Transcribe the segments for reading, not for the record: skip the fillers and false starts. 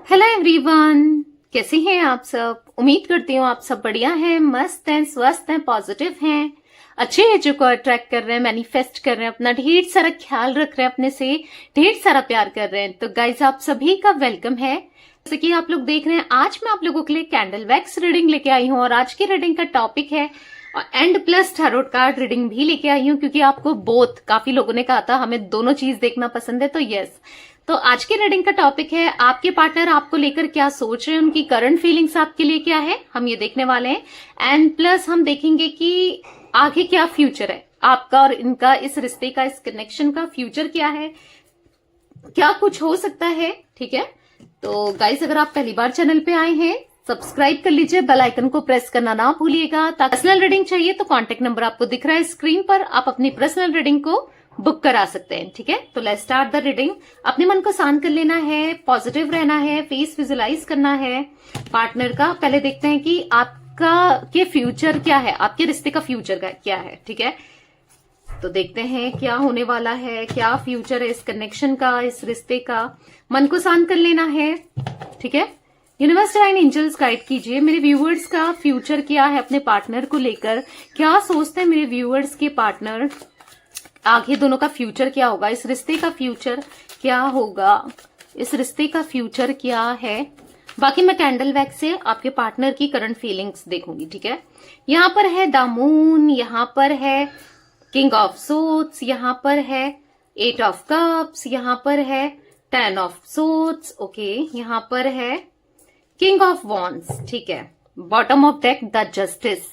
Hello everyone, कैसे हैं आप सब। उम्मीद करती हूँ आप सब बढ़िया हैं, मस्त हैं, स्वस्थ हैं, पॉजिटिव हैं, अच्छे एजो को अट्रैक्ट कर रहे हैं, मैनिफेस्ट कर रहे हैं, अपना ढेर सारा ख्याल रख रहे हैं, अपने से ढेर सारा प्यार कर रहे हैं। तो गाइज आप सभी का वेलकम है। जैसे कि आप लोग देख रहे हैं, आज मैं आप लोगों के लिए कैंडल वैक्स रीडिंग लेके आई हूँ और आज की रीडिंग का टॉपिक है and plus tarot card reading भी लेके आई हूँ, क्योंकि आपको बोथ काफी लोगों ने कहा था हमें दोनों चीज देखना पसंद है। तो यस, तो आज की रीडिंग का टॉपिक है आपके पार्टनर आपको लेकर क्या सोच रहे हैं, उनकी करंट फीलिंग्स आपके लिए क्या है, हम ये देखने वाले हैं। एंड प्लस हम देखेंगे कि आगे क्या फ्यूचर है आपका और इनका, इस रिश्ते का, इस कनेक्शन का फ्यूचर क्या है, क्या कुछ हो सकता है। ठीक है, तो गाइस अगर आप पहली बार चैनल पे आए हैं, सब्सक्राइब कर लीजिए, बेल आइकन को प्रेस करना ना भूलिएगा। पर्सनल रीडिंग चाहिए तो कांटेक्ट नंबर आपको दिख रहा है स्क्रीन पर, आप अपनी पर्सनल रीडिंग को बुक करा सकते हैं। ठीक है, तो लेट्स स्टार्ट द रीडिंग। अपने मन को शांत कर लेना है, पॉजिटिव रहना है, फेस विजुलाइज करना है पार्टनर का। पहले देखते हैं कि आपका के फ्यूचर क्या है, आपके रिश्ते का फ्यूचर क्या है। ठीक है, तो देखते हैं क्या होने वाला है, क्या फ्यूचर है इस कनेक्शन का, इस रिश्ते का। मन को शांत कर लेना है। ठीक है, यूनिवर्स डिवाइन एंजल्स गाइड कीजिए मेरे व्यूअर्स का फ्यूचर क्या है, अपने पार्टनर को लेकर क्या सोचते हैं मेरे व्यूअर्स के पार्टनर, आगे दोनों का फ्यूचर क्या होगा, इस रिश्ते का फ्यूचर क्या होगा, इस रिश्ते का फ्यूचर क्या है। बाकी मैं कैंडल वैक्स से आपके पार्टनर की करंट फीलिंग्स देखूंगी। ठीक है, यहाँ पर है द मून, यहाँ पर है किंग ऑफ सोर्ड्स, यहाँ पर है एट ऑफ कप्स, यहाँ पर है 10 ऑफ सोर्ड्स, ओके, यहाँ पर है किंग ऑफ वॉन्ड्स। ठीक है, bottom of deck the justice.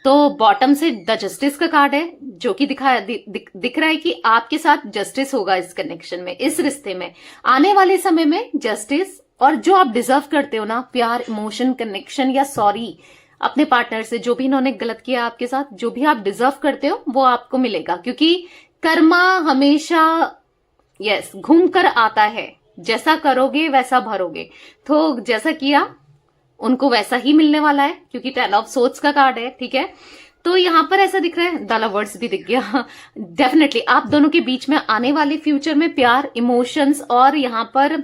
तो बॉटम से द जस्टिस का कार्ड है, जो कि दिख रहा है कि आपके साथ जस्टिस होगा इस कनेक्शन में, इस रिश्ते में आने वाले समय में जस्टिस, और जो आप डिजर्व करते हो ना, प्यार, इमोशन, कनेक्शन या सॉरी अपने पार्टनर से, जो भी इन्होंने गलत किया आपके साथ, जो भी आप डिजर्व करते हो वो आपको मिलेगा, क्योंकि कर्मा हमेशा यस घूम कर आता है, जैसा करोगे वैसा भरोगे। तो जैसा किया उनको वैसा ही मिलने वाला है, क्योंकि 10 ऑफ सोर्ड्स का कार्ड है। ठीक है, तो यहां पर ऐसा दिख रहा है, द लवर्स भी दिख गया। डेफिनेटली आप दोनों के बीच में आने वाले फ्यूचर में प्यार, इमोशंस, और यहां पर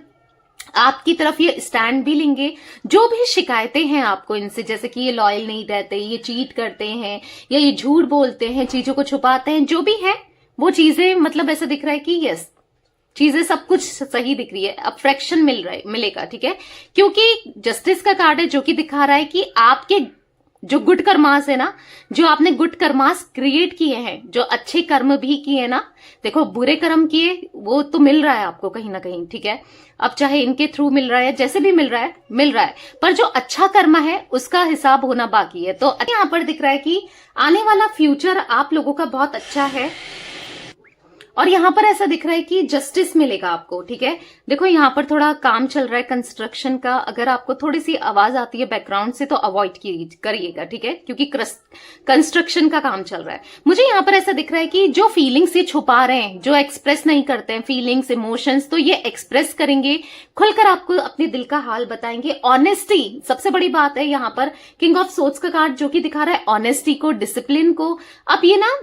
आपकी तरफ ये स्टैंड भी लेंगे। जो भी शिकायतें हैं आपको इनसे, जैसे कि ये लॉयल नहीं रहते, ये चीट करते हैं या ये झूठ बोलते हैं, चीजों को छुपाते हैं, जो भी है वो चीजें, मतलब ऐसा दिख रहा है कि यस चीजें सब कुछ सही दिख रही है, अब फ्रैक्शन मिलेगा। ठीक है, क्योंकि जस्टिस का कार्ड है, जो कि दिखा रहा है कि आपके जो गुड कर्मास है ना, जो आपने गुड कर्मास क्रिएट किए हैं, जो अच्छे कर्म भी किए ना, देखो बुरे कर्म किए वो तो मिल रहा है आपको कहीं ना कहीं। ठीक है, अब चाहे इनके थ्रू मिल रहा है, जैसे भी मिल रहा है, पर जो अच्छा कर्म है उसका हिसाब होना बाकी है। तो यहाँ पर दिख रहा है कि आने वाला फ्यूचर आप लोगों का बहुत अच्छा है, और यहां पर ऐसा दिख रहा है कि जस्टिस मिलेगा आपको। ठीक है, देखो यहां पर थोड़ा काम चल रहा है कंस्ट्रक्शन का, अगर आपको थोड़ी सी आवाज आती है बैकग्राउंड से तो अवॉइड करिएगा। ठीक है, क्योंकि कंस्ट्रक्शन का काम चल रहा है। मुझे यहां पर ऐसा दिख रहा है कि जो फीलिंग्स ये छुपा रहे हैं, जो एक्सप्रेस नहीं करते हैं फीलिंग्स, इमोशंस, तो ये एक्सप्रेस करेंगे, खुलकर आपको अपने दिल का हाल बताएंगे। ऑनेस्टी सबसे बड़ी बात है यहाँ पर, किंग ऑफ सोर्ड्स का कार्ड जो कि दिखा रहा है ऑनेस्टी को, डिसिप्लिन को। अब ये ना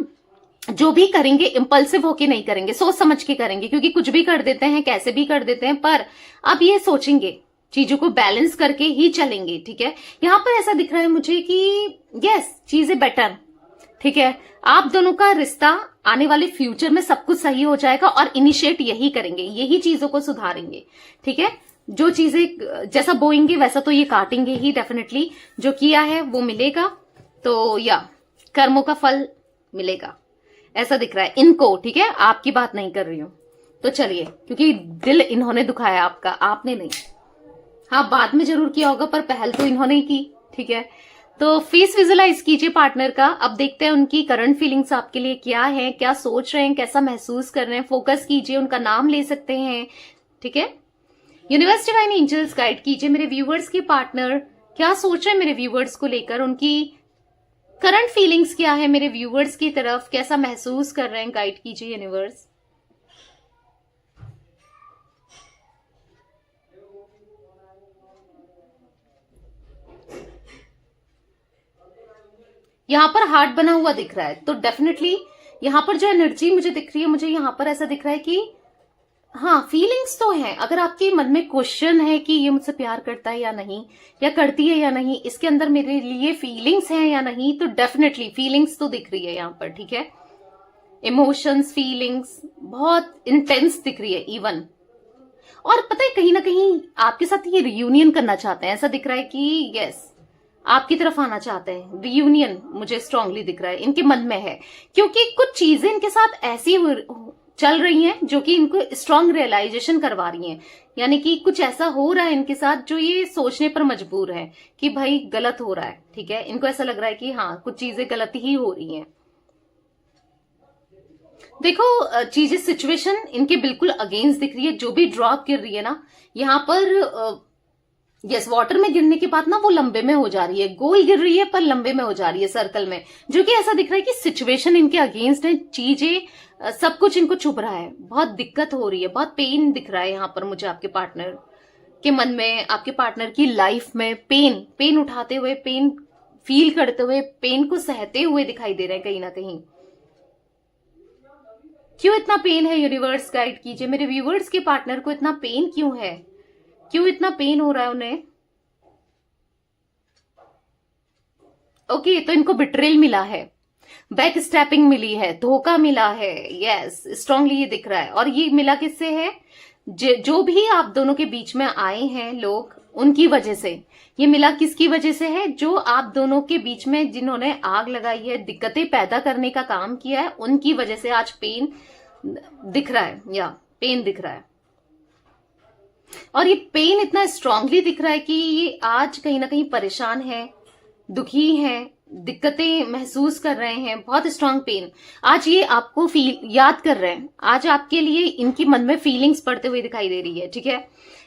जो भी करेंगे इंपल्सिव होके नहीं करेंगे, सोच समझ के करेंगे, क्योंकि कुछ भी कर देते हैं, कैसे भी कर देते हैं, पर अब ये सोचेंगे, चीजों को बैलेंस करके ही चलेंगे। ठीक है, यहां पर ऐसा दिख रहा है मुझे कि यस चीजें बेटर। ठीक है, आप दोनों का रिश्ता आने वाले फ्यूचर में सब कुछ सही हो जाएगा, और इनिशिएट यही करेंगे, यही चीजों को सुधारेंगे। ठीक है, जो चीजें जैसा बोएंगे वैसा तो ये काटेंगे ही, डेफिनेटली जो किया है वो मिलेगा, तो या कर्मों का फल मिलेगा, ऐसा दिख रहा है इनको। ठीक है, आपकी बात नहीं कर रही हूं, तो चलिए, क्योंकि दिल इन्होंने दुखाया आपका, आपने नहीं। हाँ, बाद में जरूर किया होगा, पर पहल तो इन्होंने ही की। ठीक है, तो फेस विजुलाइज कीजिए पार्टनर का। अब देखते हैं उनकी करंट फीलिंग्स आपके लिए क्या है, क्या सोच रहे हैं, कैसा महसूस कर रहे हैं। फोकस कीजिए, उनका नाम ले सकते हैं। ठीक है, यूनिवर्स डिवाइन एंजल्स गाइड कीजिए मेरे व्यूवर्स के पार्टनर क्या सोच रहे हैं मेरे व्यूवर्स को लेकर, उनकी करंट फीलिंग्स क्या है मेरे व्यूवर्स की तरफ, कैसा महसूस कर रहे हैं, गाइड कीजिए यूनिवर्स। यहां पर हार्ट बना हुआ दिख रहा है, तो डेफिनेटली यहां पर जो एनर्जी मुझे दिख रही है, मुझे यहां पर ऐसा दिख रहा है कि हाँ, फीलिंग्स तो हैं। अगर आपके मन में क्वेश्चन है कि ये मुझसे प्यार करता है या नहीं, या करती है या नहीं, इसके अंदर मेरे लिए फीलिंग्स हैं या नहीं, तो डेफिनेटली फीलिंग्स तो दिख रही है यहाँ पर, ठीक है। इमोशंस, फीलिंग्स बहुत इंटेंस दिख रही है इवन। और पता है कहीं ना कहीं आपके साथ ये रियूनियन करना चाहते हैं, ऐसा दिख रहा है कि यस, आपकी तरफ आना चाहते हैं। रियूनियन मुझे स्ट्रांगली दिख रहा है, इनके मन में है, क्योंकि कुछ चीजें इनके साथ ऐसी चल रही हैं जो कि इनको स्ट्रांग रियलाइजेशन करवा रही हैं। यानी कि कुछ ऐसा हो रहा है इनके साथ जो ये सोचने पर मजबूर है कि भाई गलत हो रहा है, ठीक है। इनको ऐसा लग रहा है कि हाँ, कुछ चीजें गलत ही हो रही हैं। देखो, चीजें, सिचुएशन इनके बिल्कुल अगेंस्ट दिख रही है। जो भी ड्रॉप गिर रही है ना यहाँ पर, यस, वाटर में गिरने के बाद ना वो लंबे में हो जा रही है, गोल गिर रही है पर लंबे में हो जा रही है, सर्कल में, जो कि ऐसा दिख रहा है कि सिचुएशन इनके अगेंस्ट है। चीजें, सब कुछ इनको चुभ रहा है, बहुत दिक्कत हो रही है, बहुत पेन दिख रहा है यहाँ पर मुझे आपके पार्टनर के मन में, आपके पार्टनर की लाइफ में पेन उठाते हुए, पेन फील करते हुए, पेन को सहते हुए दिखाई दे रहे हैं कहीं ना कहीं। क्यों इतना पेन है, यूनिवर्स गाइड कीजिए मेरे व्यूवर्स के पार्टनर को। इतना पेन क्यों है, क्यों इतना पेन हो रहा है उन्हें? ओके, तो इनको बिट्रेल मिला है, बैक स्टेपिंग मिली है, धोखा मिला है, यस, स्ट्रांगली ये दिख रहा है। और ये मिला किससे है? जो भी आप दोनों के बीच में आए हैं लोग, उनकी वजह से ये मिला। किसकी वजह से है? जो आप दोनों के बीच में जिन्होंने आग लगाई है, दिक्कतें पैदा करने का काम किया है, उनकी वजह से आज पेन दिख रहा है, या पेन दिख रहा है। और ये पेन इतना स्ट्रांगली दिख रहा है कि ये आज कहीं ना कहीं परेशान है, दुखी है, दिक्कतें महसूस कर रहे हैं, बहुत स्ट्रांग पेन। आज ये आपको याद कर रहे हैं, आज आपके लिए इनकी मन में फीलिंग्स पड़ते हुए दिखाई दे रही है, ठीक है।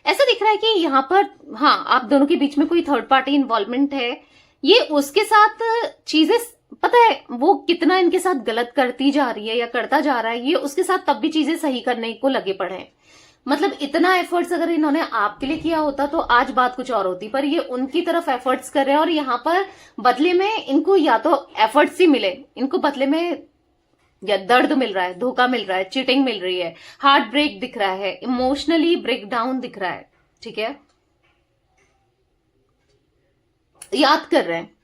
ऐसा दिख रहा है कि यहाँ पर हाँ, आप दोनों के बीच में कोई थर्ड पार्टी इन्वॉल्वमेंट है। ये उसके साथ चीजें, पता है वो कितना इनके साथ गलत करती जा रही है या करता जा रहा है, ये उसके साथ तब भी चीजें सही करने को लगे पड़े हैं। मतलब इतना एफर्ट्स अगर इन्होंने आपके लिए किया होता तो आज बात कुछ और होती, पर ये उनकी तरफ एफर्ट्स कर रहे हैं और यहाँ पर बदले में इनको या तो एफर्ट्स ही मिले, इनको बदले में या दर्द मिल रहा है, धोखा मिल रहा है, चीटिंग मिल रही है, हार्ट ब्रेक दिख रहा है, इमोशनली ब्रेक डाउन दिख रहा है, ठीक है। याद कर रहे हैं,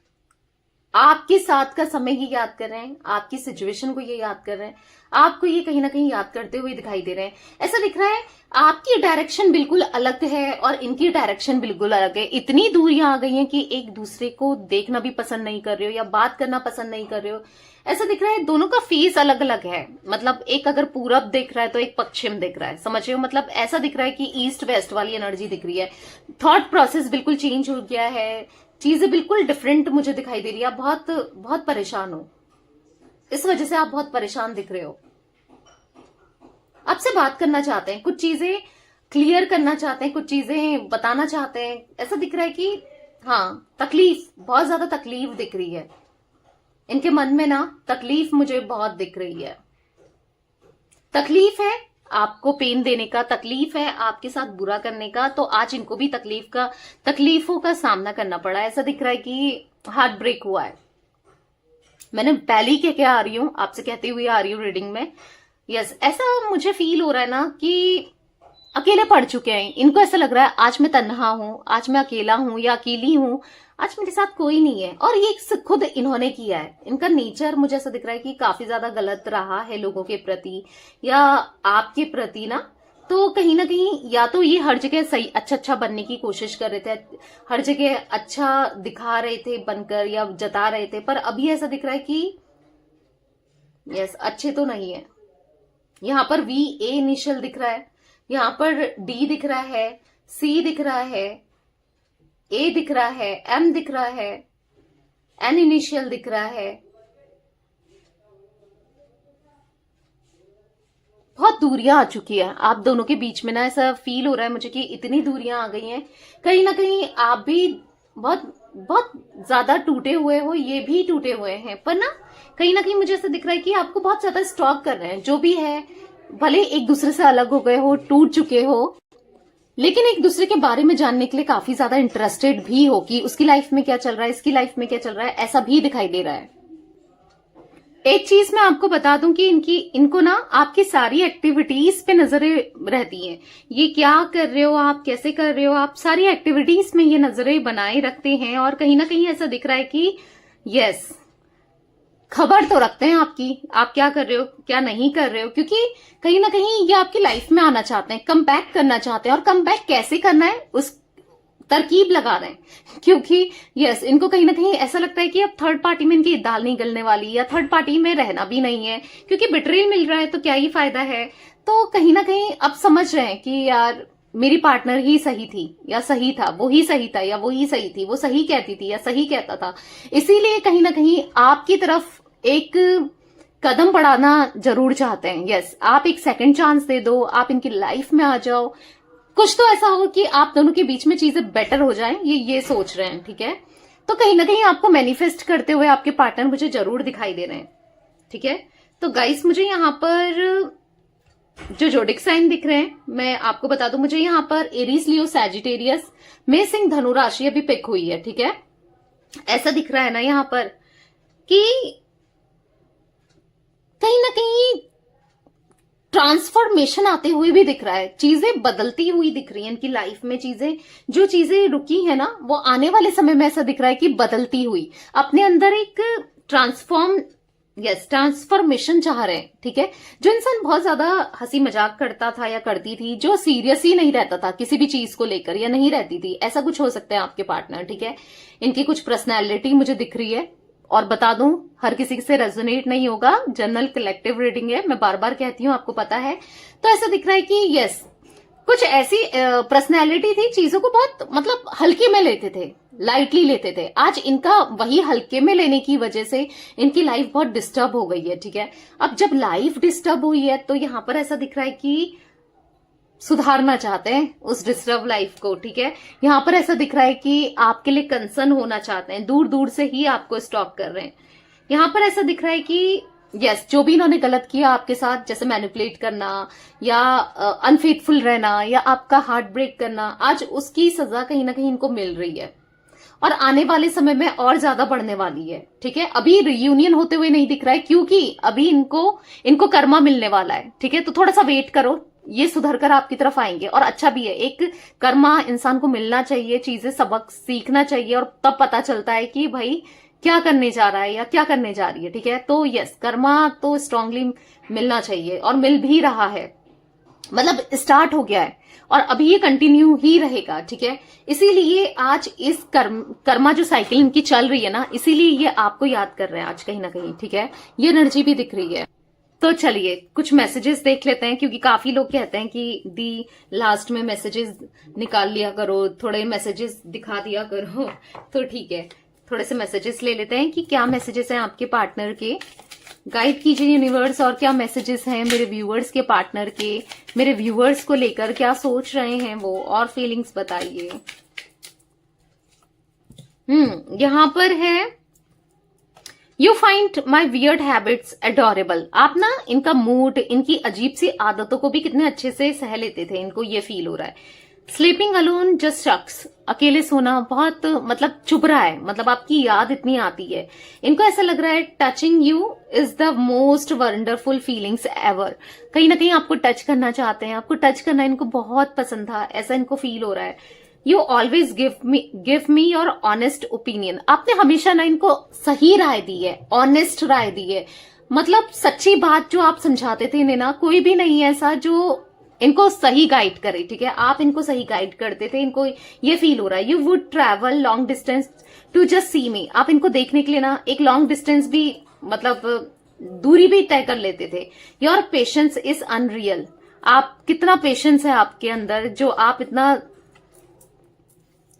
आपके साथ का समय ही याद कर रहे हैं, आपकी सिचुएशन को ये याद कर रहे हैं, आपको ये कहीं ना कहीं याद करते हुए दिखाई दे रहे हैं। ऐसा दिख रहा है आपकी डायरेक्शन बिल्कुल अलग है और इनकी डायरेक्शन बिल्कुल अलग है। इतनी दूरियां आ गई हैं कि एक दूसरे को देखना भी पसंद नहीं कर रहे हो या बात करना पसंद नहीं कर रहे हो। ऐसा दिख रहा है दोनों का फेस अलग अलग है। मतलब एक अगर पूरब देख रहा है तो एक पश्चिम देख रहा है, समझ रहे हो। मतलब ऐसा दिख रहा है कि ईस्ट वेस्ट वाली एनर्जी दिख रही है। थॉट प्रोसेस बिल्कुल चेंज हो गया है, चीजें बिल्कुल डिफरेंट मुझे दिखाई दे रही है। आप बहुत बहुत परेशान हो, इस वजह से आप बहुत परेशान दिख रहे हो। आपसे बात करना चाहते हैं, कुछ चीजें क्लियर करना चाहते हैं, कुछ चीजें बताना चाहते हैं। ऐसा दिख रहा है कि हाँ, तकलीफ, बहुत ज्यादा तकलीफ दिख रही है इनके मन में ना, तकलीफ मुझे बहुत दिख रही है। तकलीफ है आपको पेन देने का, तकलीफ है आपके साथ बुरा करने का, तो आज इनको भी तकलीफों का सामना करना पड़ा। ऐसा दिख रहा है कि हार्ट ब्रेक हुआ है। मैंने पहले ही कह के आ रही हूं, आपसे कहते हुए आ रही हूं रीडिंग में। यस, ऐसा मुझे फील हो रहा है ना कि अकेले पड़ चुके हैं। इनको ऐसा लग रहा है आज मैं तन्हा हूं, आज मैं अकेला हूं या अकेली हूं, आज मेरे साथ कोई नहीं है। और ये खुद इन्होंने किया है। इनका नेचर मुझे ऐसा दिख रहा है कि काफी ज्यादा गलत रहा है लोगों के प्रति या आपके प्रति ना। तो कहीं ना कहीं या तो ये हर जगह सही अच्छा बनने की कोशिश कर रहे थे, हर जगह अच्छा दिखा रहे थे बनकर या जता रहे थे, पर अभी ऐसा दिख रहा है कि यस, अच्छे तो नहीं है। यहाँ पर VA इनिशियल दिख रहा है, यहाँ पर D दिख रहा है, C दिख रहा है, A दिख रहा है, M दिख रहा है, N इनिशियल दिख रहा है। बहुत दूरियां आ चुकी है आप दोनों के बीच में ना। ऐसा फील हो रहा है मुझे कि इतनी दूरियां आ गई हैं। कहीं ना कहीं आप भी बहुत बहुत ज्यादा टूटे हुए हो, ये भी टूटे हुए हैं, पर ना कहीं मुझे ऐसा दिख रहा है कि आपको बहुत ज्यादा स्टॉक कर रहे हैं। जो भी है, भले एक दूसरे से अलग हो गए हो, टूट चुके हो, लेकिन एक दूसरे के बारे में जानने के लिए काफी ज्यादा इंटरेस्टेड भी हो कि उसकी लाइफ में क्या चल रहा है, इसकी लाइफ में क्या चल रहा है, ऐसा भी दिखाई दे रहा है। एक चीज मैं आपको बता दूं कि इनको ना आपकी सारी एक्टिविटीज पे नजरें रहती हैं। ये क्या कर रहे हो आप, कैसे कर रहे हो आप, सारी एक्टिविटीज में ये नजरें बनाए रखते हैं। और कहीं ना कहीं ऐसा दिख रहा है कि यस, खबर तो रखते हैं आपकी, आप क्या कर रहे हो क्या नहीं कर रहे हो, क्योंकि कहीं ना कहीं ये आपकी लाइफ में आना चाहते हैं, कम बैक करना चाहते हैं। और कम बैक कैसे करना है उस तरकीब लगा रहे हैं, क्योंकि यस, इनको कहीं ना कहीं ऐसा लगता है कि अब थर्ड पार्टी में इनकी दाल नहीं गलने वाली, या थर्ड पार्टी में रहना भी नहीं है, क्योंकि बिट्रेल मिल रहा है तो क्या ही फायदा है। तो कहीं ना कहीं अब समझ रहे हैं कि यार मेरी पार्टनर ही सही थी या सही था, वो ही सही था या वो ही सही थी, वो सही कहती थी या सही कहता था। इसीलिए कहीं ना कहीं आपकी तरफ एक कदम बढ़ाना जरूर चाहते हैं। यस, आप एक सेकंड चांस दे दो, आप इनकी लाइफ में आ जाओ, कुछ तो ऐसा हो कि आप दोनों के बीच में चीजें बेटर हो जाएं, ये सोच रहे हैं। ठीक है, तो कहीं ना कहीं आपको मैनिफेस्ट करते हुए आपके पार्टनर मुझे जरूर दिखाई दे रहे हैं। ठीक है, तो गाइस मुझे यहाँ पर जो जोडिक साइन दिख रहे हैं, मैं आपको बता दूं, मुझे यहाँ पर एरीज, लियो, सैजिटेरियस, मेष, सिंह, धनु राशि अभी पिक हुई है। ठीक है, ऐसा दिख रहा है ना यहाँ पर कि कहीं ना कहीं ट्रांसफॉर्मेशन आते हुए भी दिख रहा है, चीजें बदलती हुई दिख रही हैं इनकी लाइफ में। जो चीजें रुकी है ना, वो आने वाले समय में ऐसा दिख रहा है कि बदलती हुई, अपने अंदर एक ट्रांसफॉर्मेशन चाह रहे हैं। ठीक है, जो इंसान बहुत ज्यादा हंसी मजाक करता था या करती थी, जो सीरियस ही नहीं रहता था किसी भी चीज को लेकर या नहीं रहती थी, ऐसा कुछ हो सकता है आपके पार्टनर। ठीक है, इनकी कुछ पर्सनैलिटी मुझे दिख रही है, और बता दूं हर किसी से रेजोनेट नहीं होगा, जनरल कलेक्टिव रीडिंग है, मैं बार बार कहती हूँ, आपको पता है। तो ऐसा दिख रहा है कि यस, कुछ ऐसी पर्सनैलिटी थी, चीजों को बहुत मतलब हल्के में लेते थे, लाइटली लेते थे। आज इनका वही हल्के में लेने की वजह से इनकी लाइफ बहुत डिस्टर्ब हो गई है। ठीक है, अब जब लाइफ डिस्टर्ब हुई है तो यहां पर ऐसा दिख रहा है कि सुधारना चाहते हैं उस डिस्टर्ब लाइफ को। ठीक है, यहां पर ऐसा दिख रहा है कि आपके लिए कंसर्न होना चाहते हैं, दूर दूर से ही आपको स्टॉप कर रहे हैं। यहां पर ऐसा दिख रहा है कि यस, जो भी इन्होंने गलत किया आपके साथ, जैसे मैनिपुलेट करना या अनफेथफुल रहना या आपका हार्ट ब्रेक करना, आज उसकी सजा कहीं ना कहीं इनको मिल रही है, और आने वाले समय में और ज्यादा बढ़ने वाली है। ठीक है, अभी रियूनियन होते हुए नहीं दिख रहा है, क्योंकि अभी इनको कर्मा मिलने वाला है। ठीक है, तो थोड़ा सा वेट करो, ये सुधर कर आपकी तरफ आएंगे। और अच्छा भी है, एक कर्मा इंसान को मिलना चाहिए, चीजें सबक सीखना चाहिए, और तब पता चलता है कि भाई क्या करने जा रहा है या क्या करने जा रही है। ठीक है, तो यस, कर्मा तो स्ट्रांगली मिलना चाहिए और मिल भी रहा है, मतलब स्टार्ट हो गया है और अभी ये कंटिन्यू ही रहेगा। ठीक है, इसीलिए आज इस कर्मा जो साइकिल इनकी चल रही है ना, इसीलिए ये आपको याद कर रहे हैं आज कहीं ना कहीं। ठीक है, ये एनर्जी भी दिख रही है। तो चलिए कुछ मैसेजेस देख लेते हैं, क्योंकि काफी लोग कहते हैं कि दी लास्ट में मैसेजेस निकाल लिया करो, थोड़े मैसेजेस दिखा दिया करो। तो ठीक है, थोड़े से मैसेजेस ले लेते हैं कि क्या मैसेजेस हैं आपके पार्टनर के। गाइड कीजिए यूनिवर्स, और क्या मैसेजेस हैं मेरे व्यूअर्स के पार्टनर के, मेरे व्यूअर्स को लेकर क्या सोच रहे हैं वो, और फीलिंग्स बताइए। यहां पर है you find my weird habits adorable. आप ना इनका मूड, इनकी अजीब सी आदतों को भी कितने अच्छे से सह लेते थे, इनको ये फील हो रहा है। स्लीपिंग अलोन जस्ट शक्स, अकेले सोना बहुत मतलब चुभ रहा है, मतलब आपकी याद इतनी आती है। इनको ऐसा लग रहा है touching you is the most wonderful feelings ever. कहीं ना कहीं आपको टच करना चाहते हैं, आपको टच करना इनको बहुत पसंद था, ऐसा इनको फील हो रहा है। You always give me your honest opinion. आपने हमेशा ना इनको सही राय दी है, ऑनेस्ट राय दी है, मतलब सच्ची बात जो आप समझाते थे इन्हें ना, कोई भी नहीं है ऐसा जो इनको सही गाइड करे। ठीक है, आप इनको सही गाइड करते थे, इनको ये फील हो रहा है। You would travel long distance to just see me. आप इनको देखने के लिए ना एक लॉन्ग डिस्टेंस भी, मतलब दूरी भी तय कर लेते थे। Your patience is unreal. आप कितना पेशेंस है आपके अंदर जो आप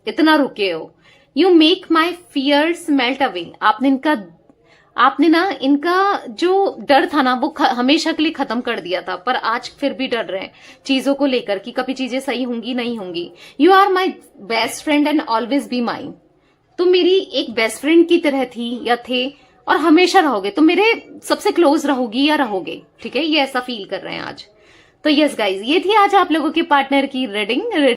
इतना रुके हो। You make my fears melt away. आपने ना इनका जो डर था ना, वो हमेशा के लिए खत्म कर दिया था, पर आज फिर भी डर रहे हैं चीजों को लेकर कि कभी चीजें सही होंगी नहीं होंगी। You are my best friend and always be mine. तुम मेरी एक बेस्ट फ्रेंड की तरह थी या थे, और हमेशा रहोगे, तुम मेरे सबसे क्लोज रहोगी या रहोगे। ठीक है, ये ऐसा फील कर रहे हैं आज। तो यस गाइज, ये थी आज आप लोगों के पार्टनर की रीडिंग।